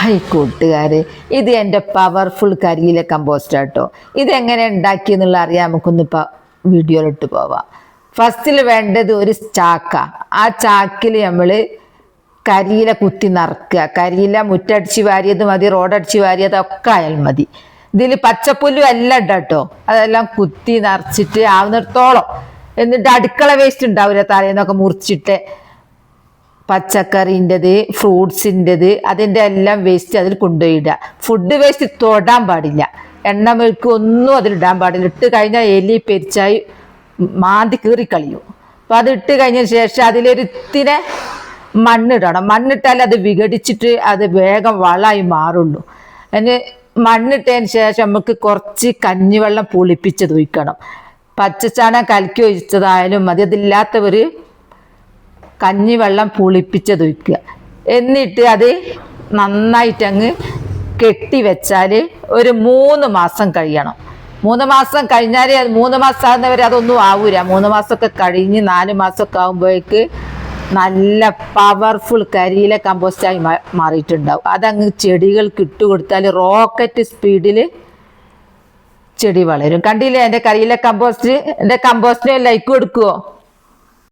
Hi കൂട്ടുകാരെ, ഇത് എൻ്റെ പവർഫുൾ കരിയില കമ്പോസ്റ്റ് ആട്ടോ. ഇതെങ്ങനെ ഉണ്ടാക്കിയെന്നുള്ള അറിയാൻ നമുക്കൊന്നിപ്പോൾ വീഡിയോയിലിട്ട് പോവാം. ഫസ്റ്റിൽ വേണ്ടത് ഒരു ചാക്ക. ആ ചാക്കിൽ നമ്മൾ കരിയില കുത്തി നിറക്കുക. കരിയില മുറ്റടിച്ച് വാരിയത് മതി, റോഡടിച്ച് വാരിയതൊക്കെ ആയാൽ മതി. ഇതിൽ പച്ചപ്പുല്ലും എല്ലാം ഇട്ടോ. അതെല്ലാം കുത്തി നിറച്ചിട്ട് ആവുന്നിടത്തോളം. എന്നിട്ട് അടുക്കള വേസ്റ്റ് ഉണ്ടാവില്ല, തലേന്നൊക്കെ മുറിച്ചിട്ട് പച്ചക്കറിൻ്റെത്, ഫ്രൂട്ട്സിൻ്റെത്, അതിൻ്റെ എല്ലാം വേസ്റ്റ് അതിൽ കൊണ്ടുപോയിടുക. ഫുഡ് വേസ്റ്റ് തൊടാൻ പാടില്ല, എണ്ണ മെഴുക്ക് ഒന്നും അതിലിടാൻ പാടില്ല. ഇട്ട് കഴിഞ്ഞാൽ എലി പെരിച്ചായി മാന്തി കീറിക്കളിയും. അപ്പം അത് ഇട്ട് കഴിഞ്ഞതിന് ശേഷം അതിലൊരുത്തിനെ മണ്ണിടണം. മണ്ണിട്ടാൽ അത് വിഘടിച്ചിട്ട് അത് വേഗം വളമായി മാറുള്ളൂ. അതിന് മണ്ണിട്ടതിന് ശേഷം നമുക്ക് കുറച്ച് കഞ്ഞിവെള്ളം പുളിപ്പിച്ചത് ഒഴിക്കണം. പച്ചച്ചാണകം കലക്കി ഒഴിച്ചതായാലും മതി. അതില്ലാത്തവർ കഞ്ഞിവെള്ളം പുളിപ്പിച്ചതൊഴിക്കുക. എന്നിട്ട് അത് നന്നായിട്ടങ്ങ് കെട്ടി വെച്ചാൽ ഒരു 3 മാസം കഴിയണം. 3 മാസം കഴിഞ്ഞാൽ 3 മാസം ആകുന്നവരെ അതൊന്നും ആവൂല. 3 മാസമൊക്കെ കഴിഞ്ഞ് 4 മാസമൊക്കെ ആകുമ്പോഴേക്ക് നല്ല പവർഫുൾ കരിയില കമ്പോസ്റ്റായി മാറിയിട്ടുണ്ടാവും. അതങ്ങ് ചെടികൾക്ക് ഇട്ട് കൊടുത്താൽ റോക്കറ്റ് സ്പീഡിൽ ചെടി വളരും. കണ്ടില്ലേ എൻ്റെ കരിയില കമ്പോസ്റ്റ്? എൻ്റെ കമ്പോസ്റ്റിന് ലൈക്ക് കൊടുക്കുമോ?